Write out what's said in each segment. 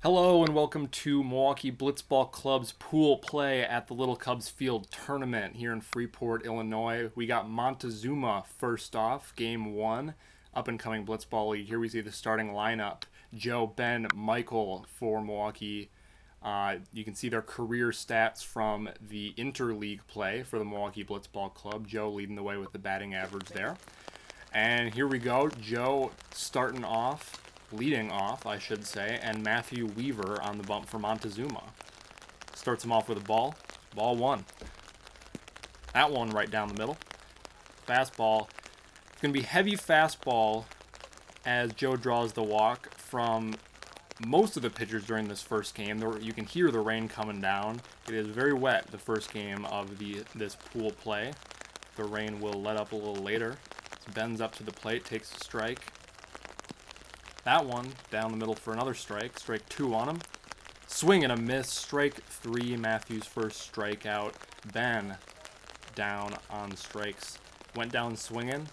Hello and welcome to Milwaukee Blitzball Club's pool play at the Little Cubs Field tournament here in Freeport, Illinois. We got Montezuma first off, game one, up-and-coming Blitzball League. Here we see the starting lineup. Joe, Ben, Michael for Milwaukee. You can see their career stats from the interleague play for the Milwaukee Blitzball Club. Joe leading the way with the batting average there. And here we go. Joe leading off, I should say, and Matthew Weaver on the bump for Montezuma. Starts him off with a ball. Ball one. That one right down the middle. Fastball. It's going to be heavy fastball as Joe draws the walk from most of the pitchers during this first game. You can hear the rain coming down. It is very wet the first game of this pool play. The rain will let up a little later. Bends up to the plate, takes a strike. That one down the middle for another strike. Strike two on him. Swing and a miss. Strike three. Matthew's first strikeout. Ben down on strikes. Went down swinging.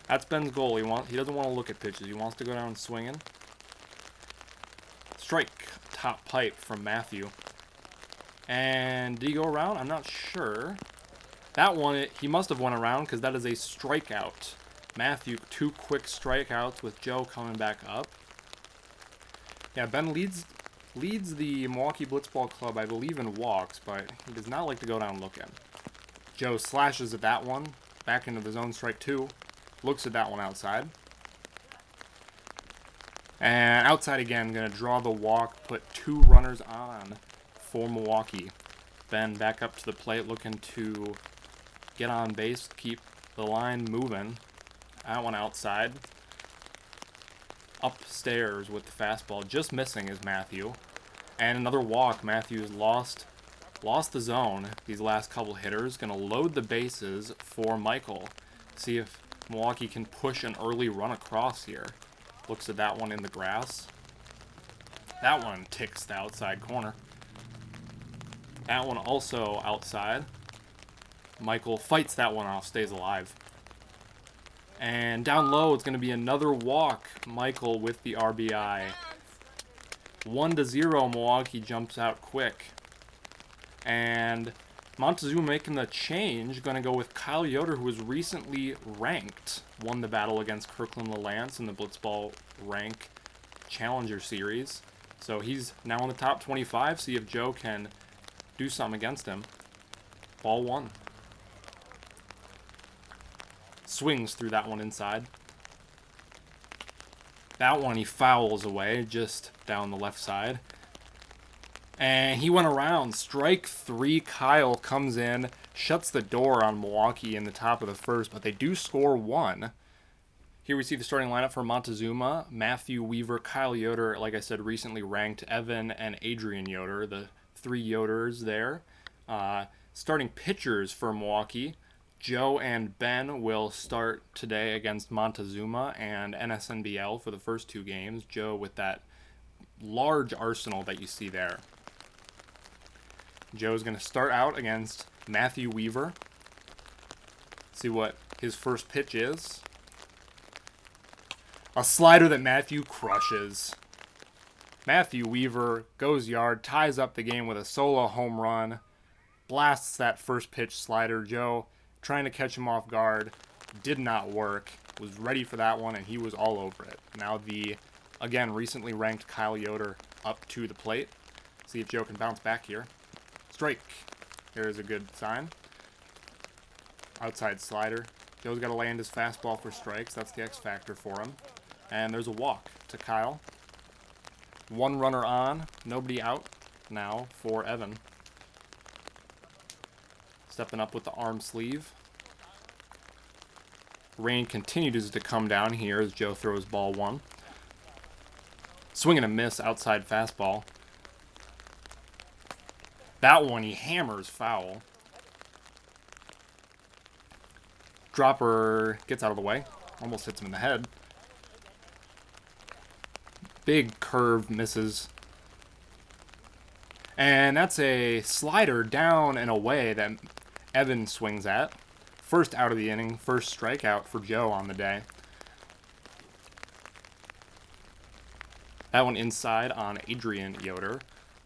That's Ben's goal. He doesn't want to look at pitches. He wants to go down swinging. Strike. Top pipe from Matthew. And did he go around? I'm not sure. That one, he must have went around because that is a strikeout. Matthew, two quick strikeouts with Joe coming back up. Yeah, Ben leads the Milwaukee Blitzball Club, I believe, in walks, but he does not like to go down looking. Joe slashes at that one, back into the zone, strike two. Looks at that one outside. And outside again, going to draw the walk, put two runners on for Milwaukee. Ben back up to the plate, looking to get on base, keep the line moving. That one outside. Upstairs with the fastball. Just missing is Matthew. And another walk. Matthew's lost the zone. These last couple hitters. Going to load the bases for Michael. See if Milwaukee can push an early run across here. Looks at that one in the grass. That one ticks the outside corner. That one also outside. Michael fights that one off. Stays alive. And down low, it's going to be another walk. Michael with the RBI. 1-0, Milwaukee jumps out quick. And Montezuma making the change. Going to go with Kyle Yoder, who was recently ranked. Won the battle against Kirkland LaLance in the Blitzball Rank Challenger Series. So he's now in the top 25. See if Joe can do something against him. Ball one. Swings through that one inside. That one he fouls away just down the left side. And he went around. Strike three. Kyle comes in, shuts the door on Milwaukee in the top of the first, but they do score one. Here we see the starting lineup for Montezuma. Matthew Weaver, Kyle Yoder, like I said, recently ranked, Evan and Adrian Yoder, the three Yoders there. Starting pitchers for Milwaukee. Joe and Ben will start today against Montezuma and NSNBL for the first two games. Joe with that large arsenal that you see there. Joe's going to start out against Matthew Weaver. See what his first pitch is. A slider that Matthew crushes. Matthew Weaver goes yard, ties up the game with a solo home run. Blasts that first pitch slider. Joe trying to catch him off guard, did not work, was ready for that one, and he was all over it. Now the, again, recently ranked Kyle Yoder up to the plate. See if Joe can bounce back here. Strike. There's a good sign. Outside slider. Joe's got to land his fastball for strikes. That's the X factor for him. And there's a walk to Kyle. One runner on, nobody out now for Evan. Stepping up with the arm sleeve. Rain continues to come down here as Joe throws ball one. Swing and a miss outside fastball. That one he hammers foul. Dropper gets out of the way. Almost hits him in the head. Big curve misses. And that's a slider down and away that Evan swings at. First out of the inning, first strikeout for Joe on the day. That one inside on Adrian Yoder.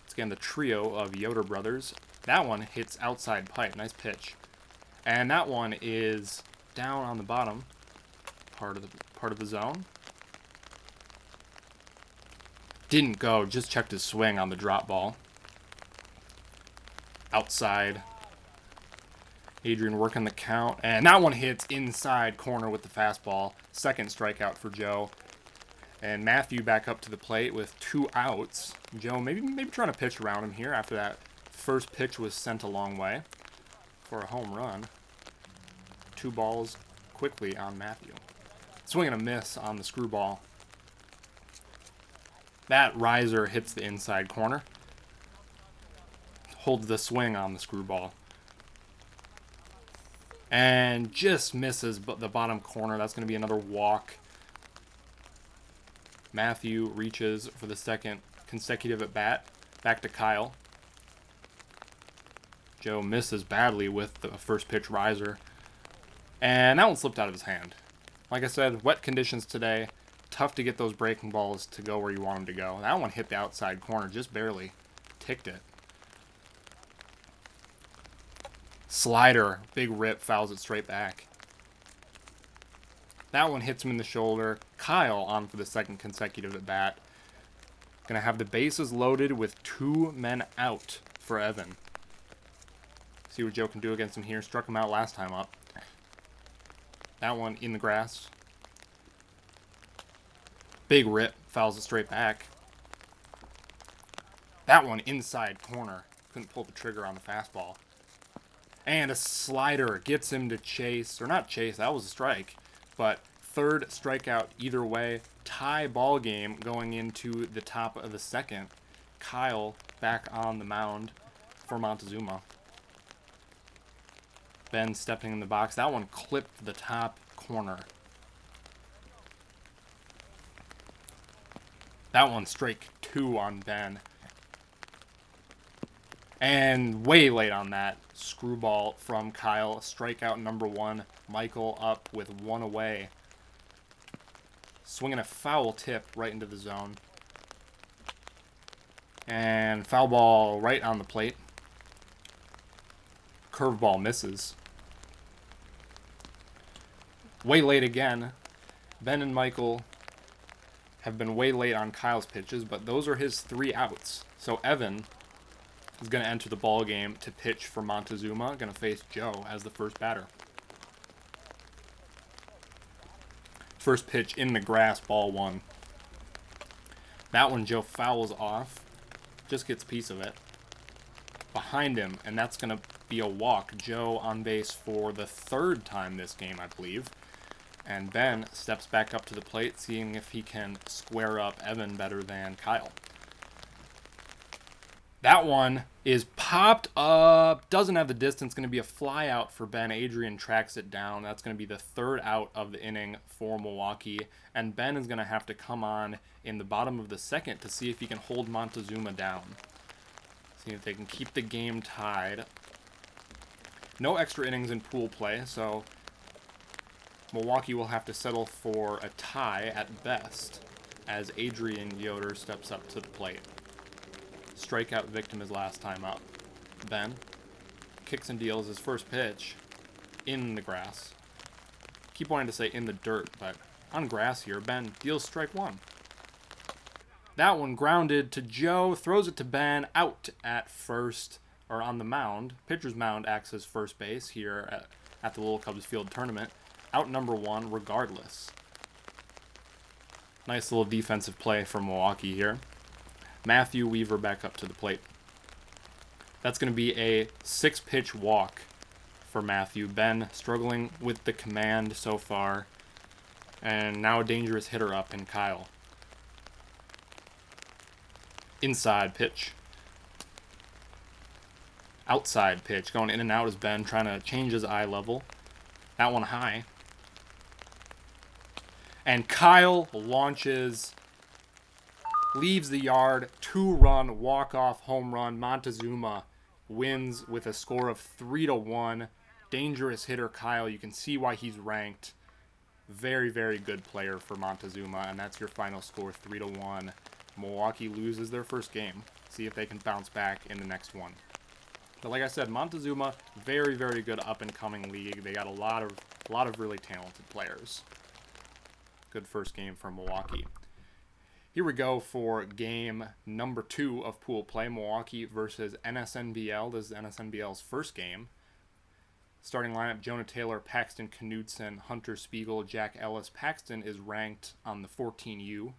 It's again the trio of Yoder brothers. That one hits outside pipe. Nice pitch. And that one is down on the bottom part of the zone. Didn't go, just checked his swing on the drop ball. Outside. Adrian working the count. And that one hits inside corner with the fastball. Second strikeout for Joe. And Matthew back up to the plate with 2 outs. Joe maybe trying to pitch around him here after that first pitch was sent a long way for a home run. 2 balls quickly on Matthew. Swing and a miss on the screwball. That riser hits the inside corner. Holds the swing on the screwball. And just misses the bottom corner. That's going to be another walk. Matthew reaches for the second consecutive at bat. Back to Kyle. Joe misses badly with the first pitch riser. And that one slipped out of his hand. Like I said, wet conditions today. Tough to get those breaking balls to go where you want them to go. That one hit the outside corner, just barely. Ticked it. Slider, big rip, fouls it straight back. That one hits him in the shoulder. Kyle on for the second consecutive at bat. Gonna have the bases loaded with 2 men out for Evan. See what Joe can do against him here. Struck him out last time up. That one in the grass. Big rip, fouls it straight back. That one inside corner. Couldn't pull the trigger on the fastball. And a slider gets him to chase, or not chase, that was a strike. But third strikeout either way. Tie ball game going into the top of the second. Kyle back on the mound for Montezuma. Ben stepping in the box. That one clipped the top corner. That one strike 2 on Ben. And way late on that. Screwball from Kyle. Strikeout number 1. Michael up with 1 away. Swinging a foul tip right into the zone. And foul ball right on the plate. Curveball misses. Way late again. Ben and Michael have been way late on Kyle's pitches, but those are his 3 outs. So Evan is going to enter the ball game to pitch for Montezuma. Going to face Joe as the first batter. First pitch in the grass, ball 1. That one Joe fouls off. Just gets a piece of it. Behind him, and that's going to be a walk. Joe on base for the 3rd time this game, I believe. And Ben steps back up to the plate, seeing if he can square up Evan better than Kyle. That one is popped up. Doesn't have the distance. Going to be a fly out for Ben. Adrian tracks it down. That's going to be the 3rd out of the inning for Milwaukee. And Ben is going to have to come on in the bottom of the 2nd to see if he can hold Montezuma down. See if they can keep the game tied. No extra innings in pool play, so Milwaukee will have to settle for a tie at best as Adrian Yoder steps up to the plate. Strikeout victim his last time up. Ben kicks and deals his first pitch in the grass. Keep wanting to say in the dirt, but on grass here, Ben deals strike 1. That one grounded to Joe, throws it to Ben, out at first, or on the mound. Pitcher's mound acts as first base here at the Little Cubs Field Tournament. Out number 1 regardless. Nice little defensive play from Milwaukee here. Matthew Weaver back up to the plate. That's going to be a 6-pitch walk for Matthew. Ben struggling with the command so far. And now a dangerous hitter up in Kyle. Inside pitch. Outside pitch. Going in and out is Ben trying to change his eye level. That one high. And Kyle launches, leaves the yard, 2-run walk-off home run. Montezuma wins with a score of 3-1. Dangerous hitter Kyle. You can see why he's ranked. Very, very good player for Montezuma, and that's your final score, 3-1. Milwaukee loses their first game. See if they can bounce back in the next one. But like I said, Montezuma, very, very good up-and-coming league. They got a lot of really talented players. Good first game for Milwaukee. Here we go for game number 2 of pool play, Milwaukee versus NSNBL. This is NSNBL's first game. Starting lineup, Jonah Taylor, Paxton Knudsen, Hunter Spiegel, Jack Ellis. Paxton is ranked on the 14U.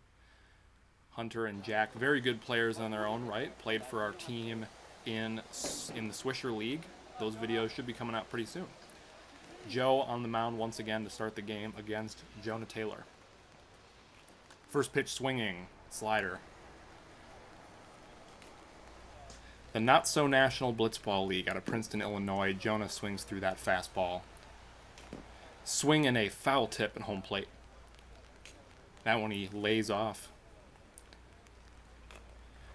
Hunter and Jack, very good players on their own right. Played for our team in the Swisher League. Those videos should be coming out pretty soon. Joe on the mound once again to start the game against Jonah Taylor. First pitch swinging, slider. The not-so-national Blitzball League out of Princeton, Illinois. Jonah swings through that fastball. Swing and a foul tip at home plate. That one he lays off.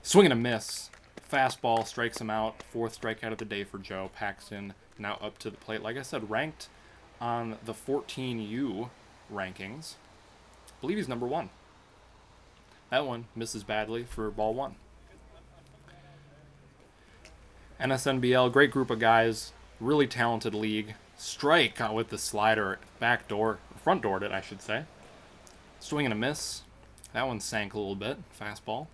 Swing and a miss. Fastball strikes him out. 4th strikeout of the day for Joe. Paxton now up to the plate. Like I said, ranked on the 14U rankings. I believe he's number 1. That one misses badly for ball 1. NSNBL, great group of guys. Really talented league. Strike with the slider. Back door. Front doored it, I should say. Swing and a miss. That one sank a little bit. Fastball.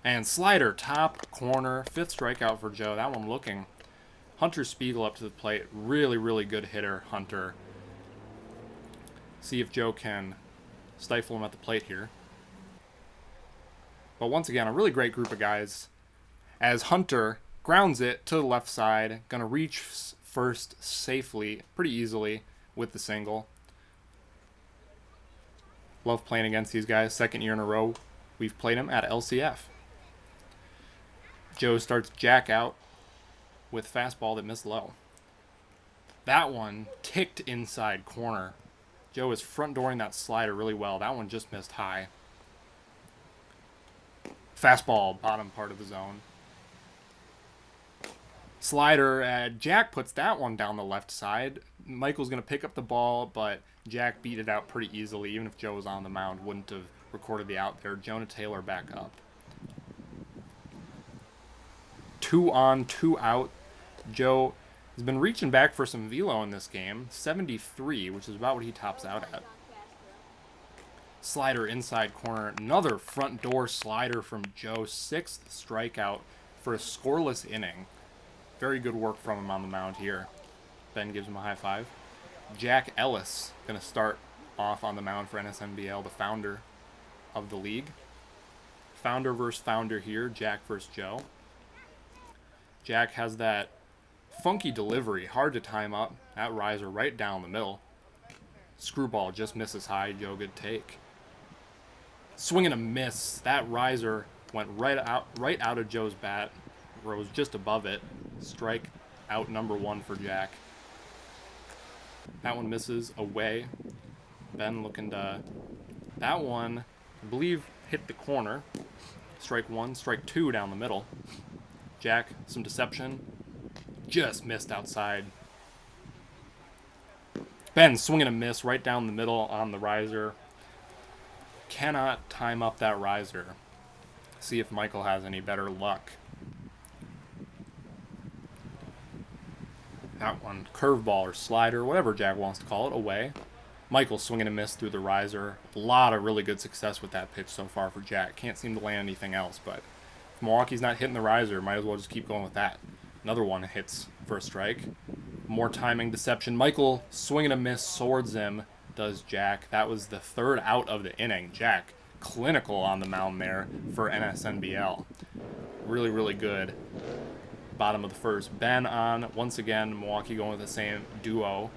And slider, top corner, 5th strikeout for Joe. That one looking. Hunter Spiegel up to the plate. Really, really good hitter, Hunter. See if Joe can stifle him at the plate here. But once again, a really great group of guys. As Hunter grounds it to the left side. Going to reach first safely, pretty easily, with the single. Love playing against these guys. 2nd year in a row we've played them at LCF. Joe starts Jack out with fastball that missed low. That one ticked inside corner. Joe is front dooring that slider really well. That one just missed high. Fastball, bottom part of the zone. Slider, Jack puts that one down the left side. Michael's going to pick up the ball, but Jack beat it out pretty easily. Even if Joe was on the mound, wouldn't have recorded the out there. Jonah Taylor back up. 2 on, 2 out. Joe has been reaching back for some velo in this game. 73, which is about what he tops out at. Slider inside corner. Another front door slider from Joe. 6th strikeout for a scoreless inning. Very good work from him on the mound here. Ben gives him a high five. Jack Ellis going to start off on the mound for NSNBL, the founder of the league. Founder versus founder here. Jack versus Joe. Jack has that funky delivery, hard to time up. That riser right down the middle. Screwball just misses high. Joe, good take. Swing and a miss. That riser went right out of Joe's bat. Rose just above it. Strike out number 1 for Jack. That one misses away. Ben looking to... That one, I believe, hit the corner. Strike 1, strike 2 down the middle. Jack, some deception. Just missed outside. Ben, swing and a miss right down the middle on the riser. Cannot time up that riser. See if Michael has any better luck. That one, curveball or slider, whatever Jack wants to call it, away. Michael swinging a miss through the riser. A lot of really good success with that pitch so far for Jack. Can't seem to land anything else, but if Milwaukee's not hitting the riser, might as well just keep going with that. Another one hits for a strike. More timing deception. Michael swinging a miss, swords him, does Jack. That was the 3rd out of the inning. Jack, clinical on the mound there for NSNBL. Really, really good. Bottom of the 1st. Ben on. Once again, Milwaukee going with the same duo.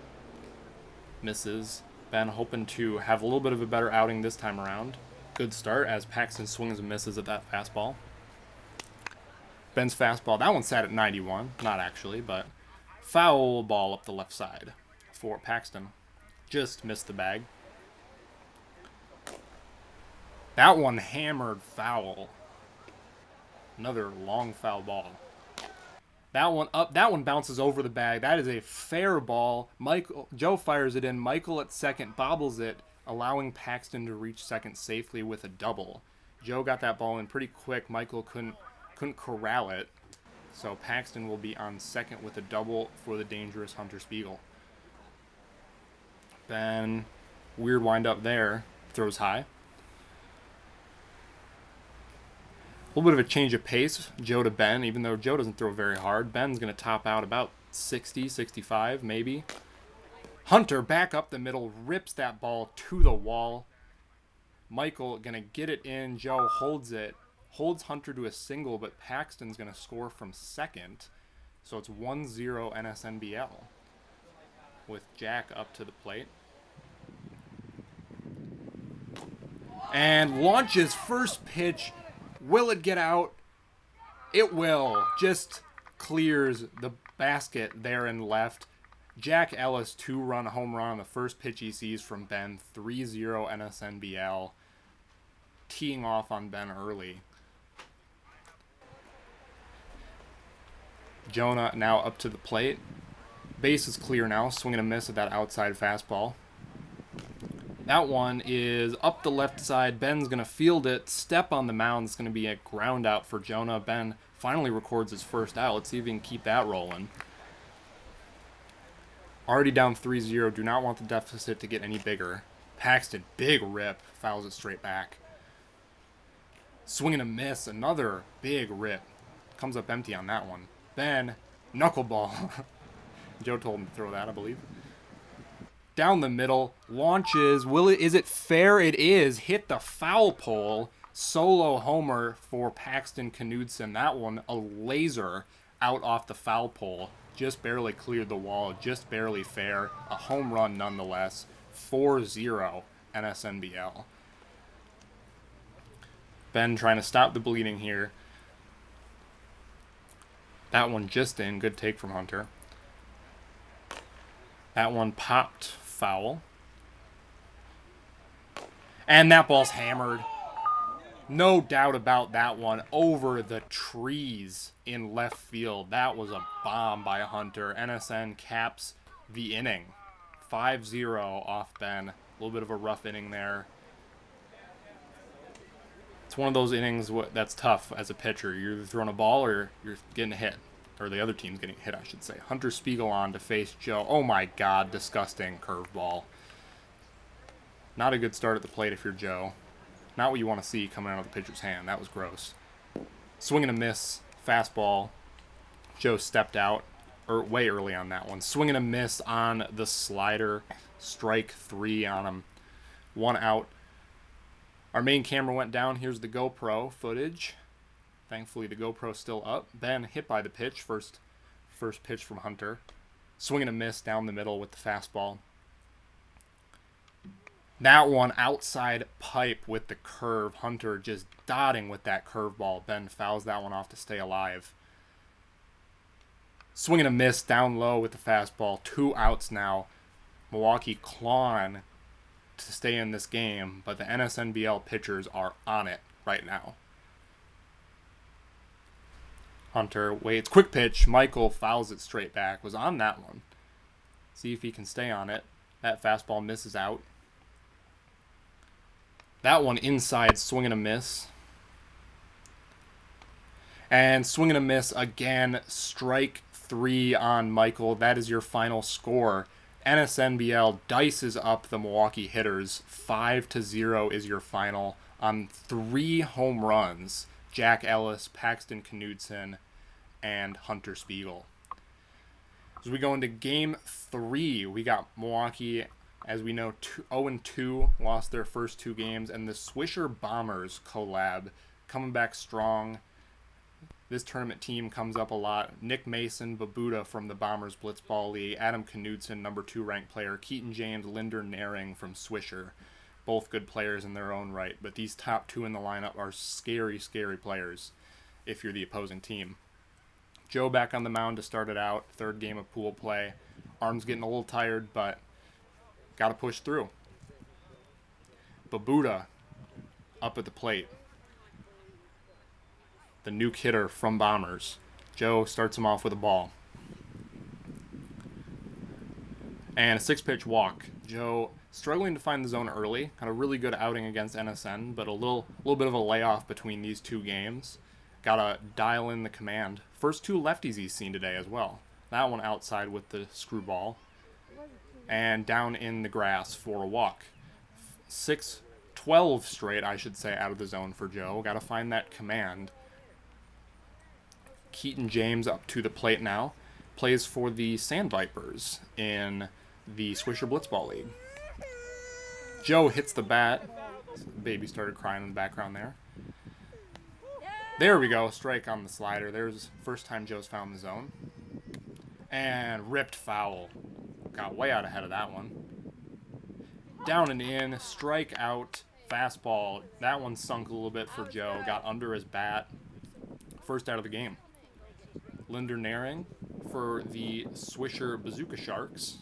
Misses. Ben hoping to have a little bit of a better outing this time around. Good start as Paxton swings and misses at that fastball. Ben's fastball. That one sat at 91. Not actually, but foul ball up the left side for Paxton. Just missed the bag. That one hammered foul. Another long foul ball. That one up. That one bounces over the bag. That is a fair ball. Joe fires it in. Michael at second bobbles it, allowing Paxton to reach second safely with a double. Joe got that ball in pretty quick. Michael couldn't corral it. So Paxton will be on second with a double for the dangerous Hunter Spiegel. Ben, weird windup there. Throws high. A little bit of a change of pace, Joe to Ben, even though Joe doesn't throw very hard. Ben's going to top out about 60, 65 maybe. Hunter back up the middle, rips that ball to the wall. Michael going to get it in. Joe holds it. Holds Hunter to a single, but Paxton's going to score from second. So it's 1-0 NSNBL with Jack up to the plate. And launches first pitch. Will it get out? It will. Just clears the basket there and left. Jack Ellis, 2-run home run on the first pitch he sees from Ben. 3-0 NSNBL. Teeing off on Ben early. Jonah now up to the plate. Base is clear now. Swinging a miss at that outside fastball. That one is up the left side. Ben's going to field it. Step on the mound. It's going to be a ground out for Jonah. Ben finally records his first out. Let's see if he can keep that rolling. Already down 3-0. Do not want the deficit to get any bigger. Paxton, big rip. Fouls it straight back. Swinging a miss. Another big rip. Comes up empty on that one. Ben, knuckleball. Joe told him to throw that, I believe. Down the middle, launches. Is it fair? It is. Hit the foul pole. Solo homer for Paxton Knudsen. That one, a laser out off the foul pole. Just barely cleared the wall. Just barely fair. A home run nonetheless. 4-0 NSNBL. Ben trying to stop the bleeding here. That one just in. Good take from Hunter. That one popped foul. And that ball's hammered. No doubt about that one. Over the trees in left field. That was a bomb by Hunter. NSN caps the inning. 5-0 off Ben. A little bit of a rough inning there. It's one of those innings that's tough as a pitcher. You're either throwing a ball or you're getting hit. Or the other team's getting hit, I should say. Hunter Spiegel on to face Joe. Oh my God, disgusting curveball. Not a good start at the plate if you're Joe. Not what you want to see coming out of the pitcher's hand. That was gross. Swing and a miss. Fastball. Joe stepped out way early on that one. Swing and a miss on the slider. Strike 3 on him. 1 out. Our main camera went down. Here's the GoPro footage. Thankfully, the GoPro's still up. Ben hit by the pitch. First pitch from Hunter. Swing and a miss down the middle with the fastball. That one outside pipe with the curve. Hunter just dotting with that curveball. Ben fouls that one off to stay alive. Swing and a miss down low with the fastball. 2 outs now. Milwaukee clawing to stay in this game, but the NSNBL pitchers are on it right now. Hunter waits. Quick pitch. Michael fouls it straight back. Was on that one. See if he can stay on it. That fastball misses out. That one inside. Swing and a miss. And swing and a miss again. Strike 3 on Michael. That is your final score. NSNBL dices up the Milwaukee hitters. 5-0 is your final on 3 home runs. Jack Ellis, Paxton Knudsen, and Hunter Spiegel. As we go into Game 3, we got Milwaukee, as we know, 0-2, lost their first 2 games, and the Swisher Bombers collab coming back strong. This tournament team comes up a lot. Nick Mason, Babuda from the Bombers Blitzball League, Adam Knudsen, number 2 ranked player, Keaton James, Linder Naring from Swisher. Both good players in their own right, but these top 2 in the lineup are scary, scary players if you're the opposing team. Joe back on the mound to start it out. 3rd game of pool play. Arm's getting a little tired, but got to push through. Babuda up at the plate. The nuke hitter from Bombers. Joe starts him off with a ball. And a 6-pitch walk. Joe struggling to find the zone early. Had a really good outing against NSN, but a little bit of a layoff between these two games. Gotta dial in the command. First two lefties he's seen today as well. That one outside with the screwball. And down in the grass for a walk. 12 straight, I should say, out of the zone for Joe. Gotta find that command. Keaton James up to the plate now. Plays for the Sand Vipers in the Swisher Blitzball League. Joe hits the bat. The baby started crying in the background there. There we go. Strike on the slider. There's first time Joe's found the zone. And ripped foul. Got way out ahead of that one. Down and in. Strike out. Fastball. That one sunk a little bit for Joe. Got under his bat. First out of the game. Linder Naring for the Swisher Bazooka Sharks.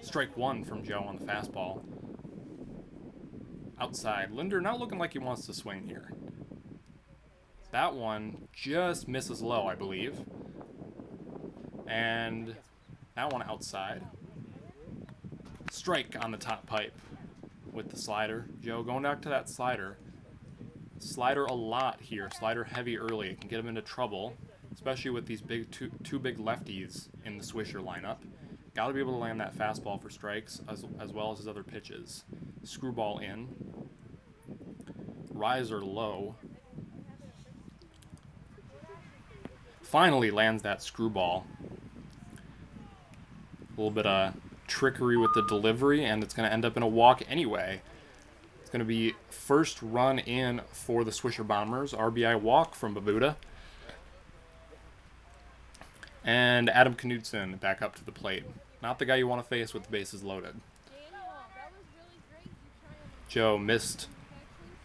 Strike one from Joe on the fastball. Outside. Linder not looking like he wants to swing here. That one just misses low, I believe. And that one outside. Strike on the top pipe with the slider. Joe going back to that slider. Slider a lot here. Slider heavy early. It can get him into trouble, especially with these two big lefties in the Swisher lineup. Got to be able to land that fastball for strikes as well as his other pitches. Screwball in. Riser low. Finally lands that screwball. A little bit of trickery with the delivery, and it's going to end up in a walk anyway. It's going to be first run in for the Swisher Bombers. RBI walk from Babuda. And Adam Knudsen back up to the plate. Not the guy you want to face with the bases loaded. Joe missed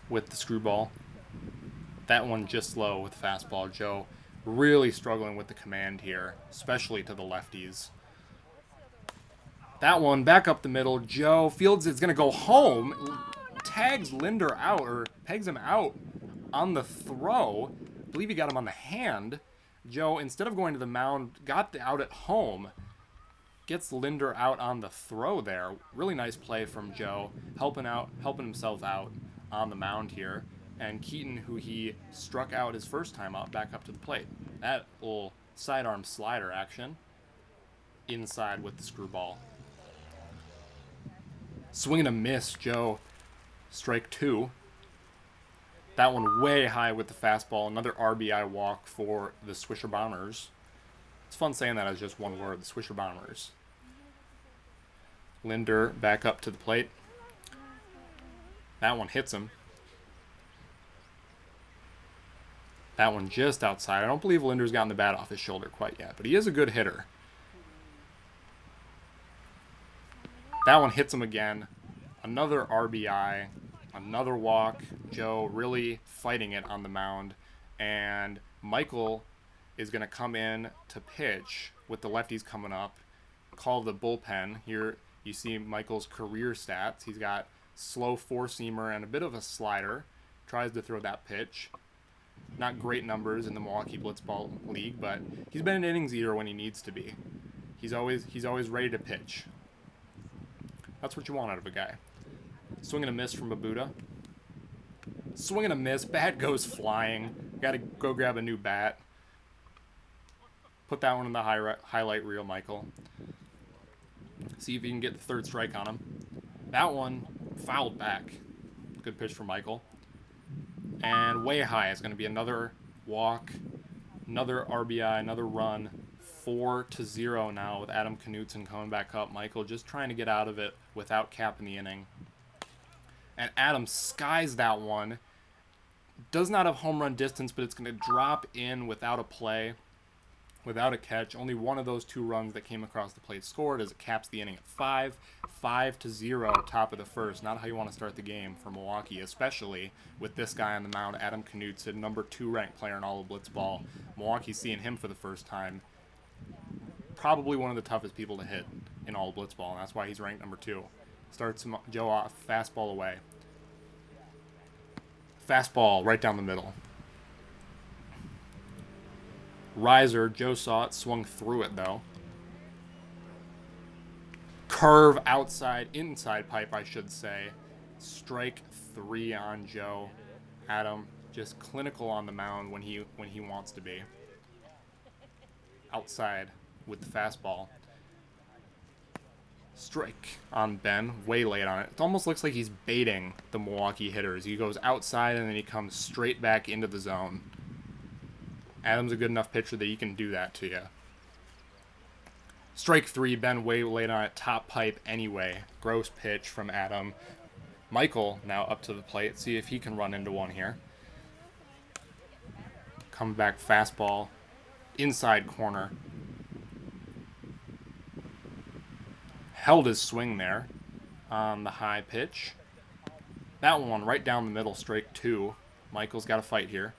with the screwball. That one just low with fastball. Joe really struggling with the command here, especially to the lefties. That one back up the middle. Joe fields it's going to go home. Tags Linder out, or pegs him out on the throw. I believe he got him on the hand. Joe, instead of going to the mound, got the out at home. Gets Linder out on the throw there. Really nice play from Joe, helping himself out on the mound here. And Keaton, who he struck out his first time out, back up to the plate. That little sidearm slider action. Inside with the screwball. Swing and a miss, Joe. Strike two. That one way high with the fastball. Another RBI walk for the Swisher Bombers. It's fun saying that as just one word, the Swisher Bombers. Linder back up to the plate. That one hits him. That one just outside. I don't believe Linder's gotten the bat off his shoulder quite yet, but he is a good hitter. That one hits him again. Another RBI. Another walk. Joe really fighting it on the mound. And Michael is going to come in to pitch with the lefties coming up. Call the bullpen. Here you see Michael's career stats. He's got slow four-seamer and a bit of a slider. Tries to throw that pitch. Not great numbers in the Milwaukee Blitzball League, but he's been an innings eater when he needs to be. He's always ready to pitch. That's what you want out of a guy. Swing and a miss from Babuda. Swing and a miss. Bat goes flying. Got to go grab a new bat. Put that one in the highlight reel, Michael. See if you can get the third strike on him. That one fouled back. Good pitch from Michael. And way high. It's going to be another walk, another RBI, another run. 4-0 now with Adam Knudsen coming back up. Michael just trying to get out of it without capping the inning. And Adam skies that one. Does not have home run distance, but it's going to drop in without a play, without a catch. Only one of those two runs that came across the plate scored as it caps the inning at 5-0, top of the first. Not how you want to start the game for Milwaukee, especially with this guy on the mound, Adam Knudsen, number 2 ranked player in all of Blitzball. Milwaukee's seeing him for the first time. Probably one of the toughest people to hit in all of Blitzball, and that's why he's ranked number 2. Starts Joe off, fastball away. Fastball right down the middle. Riser, Joe saw it, swung through it though. Curve outside, inside pipe, I should say. Strike 3 on Joe. Adam just clinical on the mound when he wants to be. Outside with the fastball. Strike on Ben, way late on it. It almost looks like he's baiting the Milwaukee hitters. He goes outside and then he comes straight back into the zone. Adam's a good enough pitcher that he can do that to you. Strike 3, Ben way late on it, top pipe anyway. Gross pitch from Adam. Michael now up to the plate. See if he can run into one here. Come back fastball. Inside corner. Held his swing there on the high pitch. That one right down the middle, strike 2. Michael's got a fight here.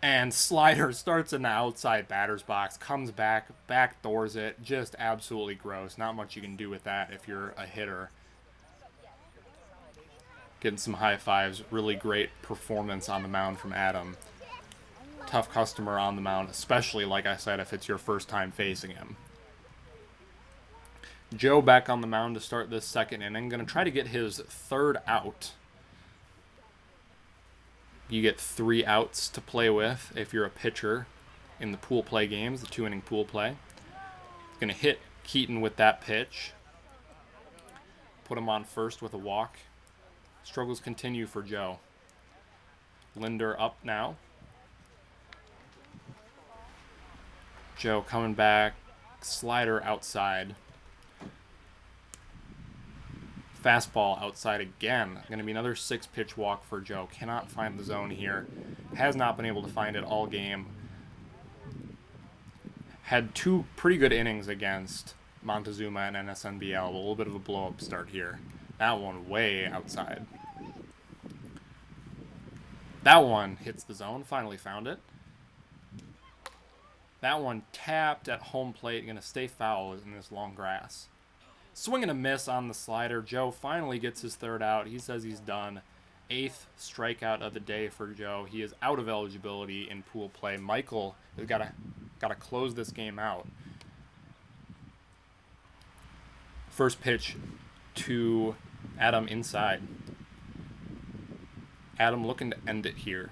And slider starts in the outside batter's box, comes back, backdoors it. Just absolutely gross. Not much you can do with that if you're a hitter. Getting some high fives. Really great performance on the mound from Adam. Tough customer on the mound, especially, like I said, if it's your first time facing him. Joe back on the mound to start this second inning. Going to try to get his third out. You get 3 outs to play with if you're a pitcher in the pool play games, the 2-inning pool play. Going to hit Keaton with that pitch. Put him on first with a walk. Struggles continue for Joe. Linder up now. Joe coming back. Slider outside. Fastball outside again. Going to be another 6-pitch walk for Joe. Cannot find the zone here. Has not been able to find it all game. Had 2 pretty good innings against Montezuma and NSNBL. A little bit of a blow-up start here. That one way outside. That one hits the zone. Finally found it. That one tapped at home plate. Going to stay foul in this long grass. Swing and a miss on the slider. Joe finally gets his third out. He says he's done. 8th strikeout of the day for Joe. He is out of eligibility in pool play. Michael has got to close this game out. First pitch to Adam inside. Adam looking to end it here.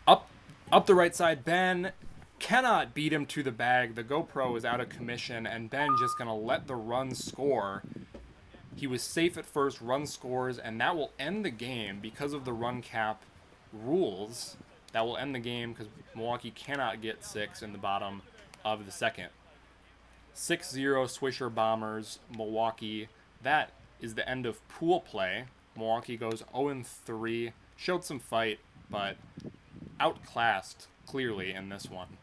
Up the right side, Ben cannot beat him to the bag. The GoPro is out of commission, and Ben just going to let the run score. He was safe at first, run scores, and that will end the game because of the run cap rules. That will end the game because Milwaukee cannot get 6 in the bottom of the second. 6-0 Swisher Bombers, Milwaukee. That is the end of pool play. Milwaukee goes 0-3. Showed some fight, but outclassed clearly in this one.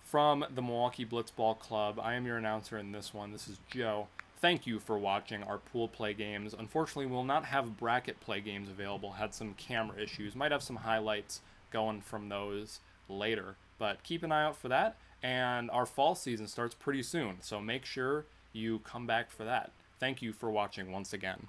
From the Milwaukee Blitzball Club, I am your announcer in this one. This is Joe. Thank you for watching our pool play games. Unfortunately, we'll not have bracket play games available. Had some camera issues. Might have some highlights going from those later. But keep an eye out for that. And our fall season starts pretty soon. So make sure you come back for that. Thank you for watching once again.